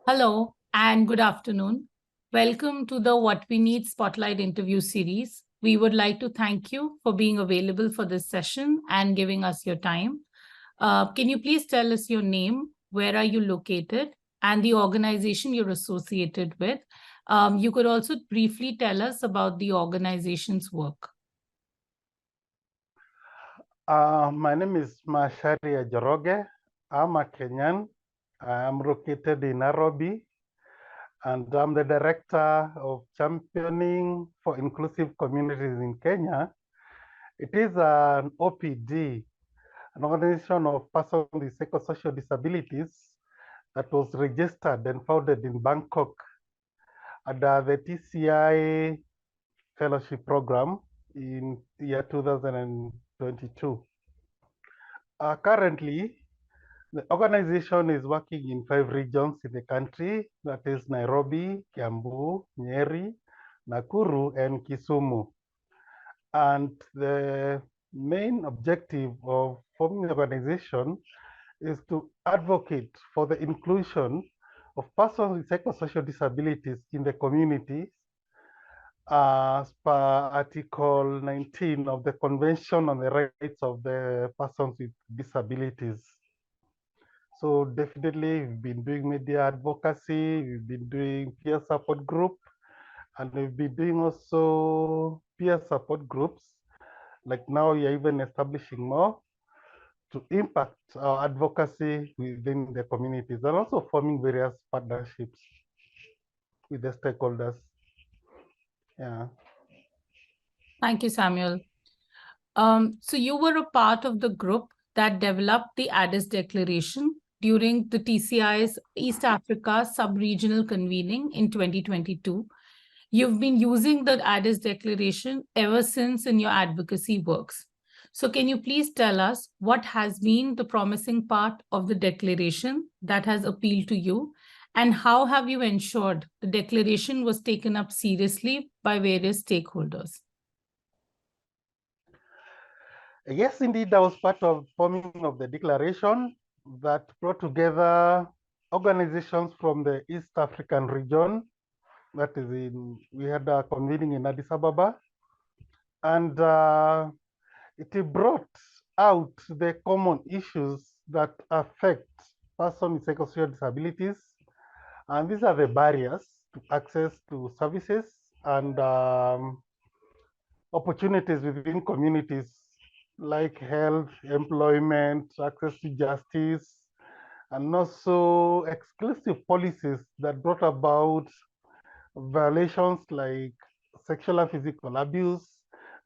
Hello and good afternoon. Welcome to the What We Need Spotlight interview series. We would like to thank you for being available for this session and giving us your time. Can you please tell us your name, where are you located, and the organization you're associated with? You could also briefly tell us about the organization's work. My name is Macharia Joroge. I'm a Kenyan. I'm located in Nairobi, and I'm the director of Championing for Inclusive Communities in Kenya. It is an OPD, an organization of persons with psychosocial disabilities that was registered and founded in Bangkok under the TCI fellowship program in the year 2022. Currently, the organization is working in 5 regions in the country, that is Nairobi, Kiambu, Nyeri, Nakuru, and Kisumu. And the main objective of forming the organization is to advocate for the inclusion of persons with psychosocial disabilities in the community as per Article 19 of the Convention on the Rights of the Persons with Disabilities. So definitely we've been doing media advocacy, we've been doing peer support group, and we've been doing also peer support groups. Like now we are even establishing more to impact our advocacy within the communities and also forming various partnerships with the stakeholders. Yeah. Thank you, Samuel. So you were a part of the group that developed the Addis Declaration during the TCI's East Africa sub-regional convening in 2022. You've been using the Addis Declaration ever since in your advocacy works. So can you please tell us what has been the promising part of the declaration that has appealed to you, and how have you ensured the declaration was taken up seriously by various stakeholders? Yes, indeed, I was part of forming of the declaration that brought together organizations from the East African region. That is we had a convening in Addis Ababa, and it brought out the common issues that affect persons with psychosocial disabilities. And these are the barriers to access to services and opportunities within communities like health, employment, access to justice, and also exclusive policies that brought about violations like sexual and physical abuse,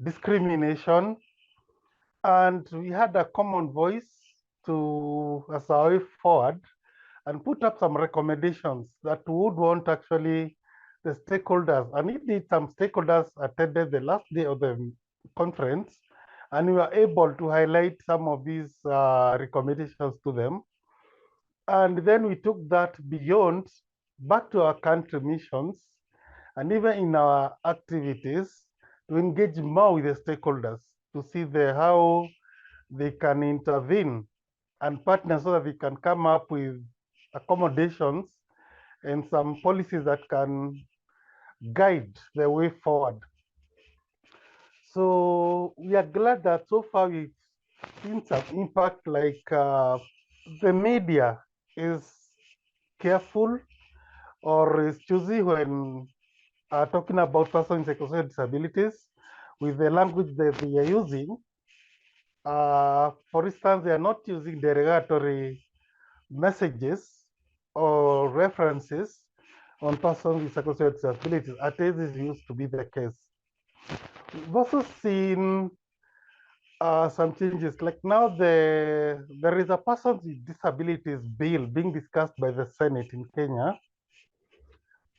discrimination. And we had a common voice to, as our way forward, and put up some recommendations that would want actually the stakeholders, and indeed some stakeholders attended the last day of the conference, and we were able to highlight some of these recommendations to them. And then we took that beyond back to our country missions, and even in our activities to engage more with the stakeholders to see how they can intervene and partner so that we can come up with accommodations and some policies that can guide the way forward. So we are glad that so far we've seen some impact, like the media is careful or is choosy when talking about persons with psychosocial disabilities with the language that they are using. For instance, they are not using derogatory messages or references on persons with psychosocial disabilities, as this used to be the case. We've also seen some changes, like now there is a persons with disabilities bill being discussed by the Senate in Kenya,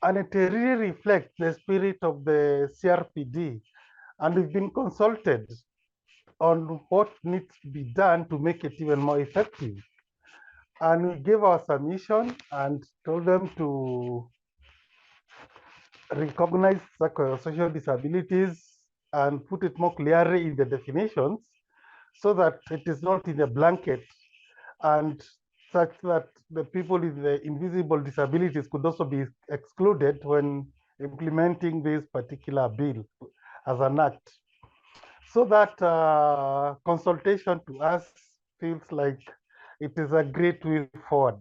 and it really reflects the spirit of the CRPD, and we've been consulted on what needs to be done to make it even more effective. And we gave our submission and told them to recognize psychosocial disabilities and put it more clearly in the definitions so that it is not in a blanket. And such that the people with the invisible disabilities could also be excluded when implementing this particular bill as an act. So that consultation to us feels like it is a great way forward.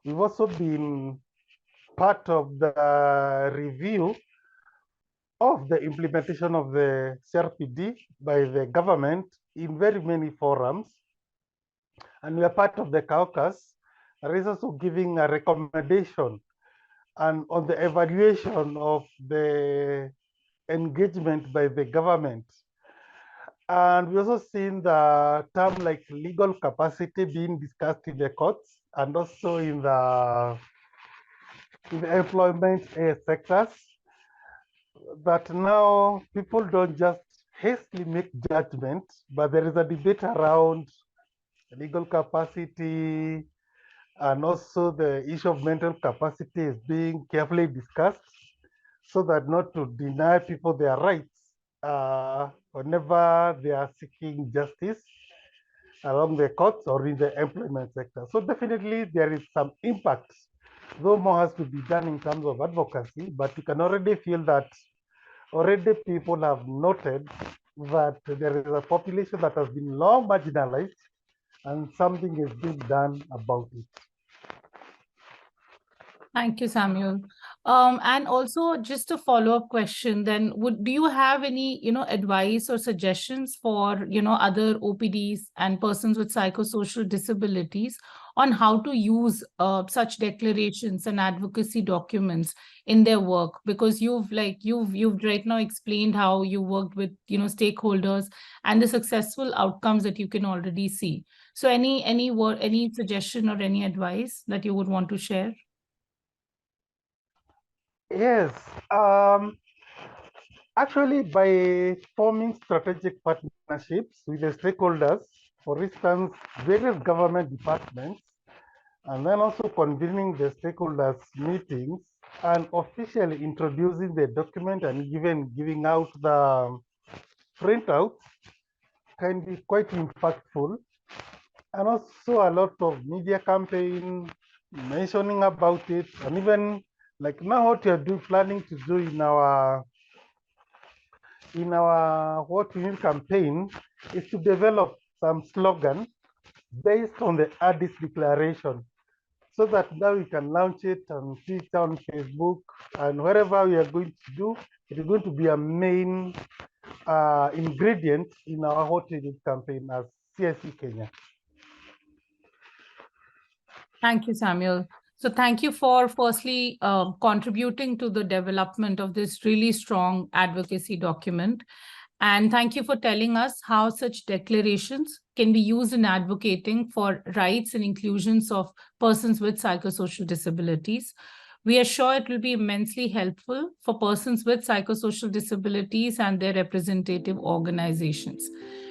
We've also been part of the review of the implementation of the CRPD by the government in very many forums. And we are part of the caucus. There is also giving a recommendation and on the evaluation of the engagement by the government. And we also seen the term like legal capacity being discussed in the courts and also in the employment sectors, that now people don't just hastily make judgments, but there is a debate around legal capacity, and also the issue of mental capacity is being carefully discussed so that not to deny people their rights whenever they are seeking justice along the courts or in the employment sector. So definitely there is some impact, though more has to be done in terms of advocacy, but you can already feel that already people have noted that there is a population that has been long marginalized and something is being done about it. Thank you, Samuel. And also just a follow-up question then, do you have any, advice or suggestions for, other OPDs and persons with psychosocial disabilities on how to use such declarations and advocacy documents in their work? Because you've right now explained how you worked with, stakeholders and the successful outcomes that you can already see. So any suggestion or any advice that you would want to share? Yes, actually by forming strategic partnerships with the stakeholders, for instance, various government departments, and then also convening the stakeholders meetings and officially introducing the document and even giving out the printouts can be quite impactful. And also a lot of media campaign mentioning about it, and even like now what we are planning to do in our what we need campaign is to develop some slogan based on the Addis Declaration, so that now we can launch it on Twitter, on Facebook, and wherever we are going to do, it is going to be a main ingredient in our What We Need campaign as CIC Kenya. Thank you, Samuel. So thank you for firstly contributing to the development of this really strong advocacy document. And thank you for telling us how such declarations can be used in advocating for rights and inclusions of persons with psychosocial disabilities. We are sure it will be immensely helpful for persons with psychosocial disabilities and their representative organizations.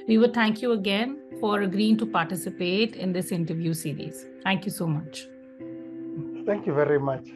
We would thank you again for agreeing to participate in this interview series. Thank you so much. Thank you very much.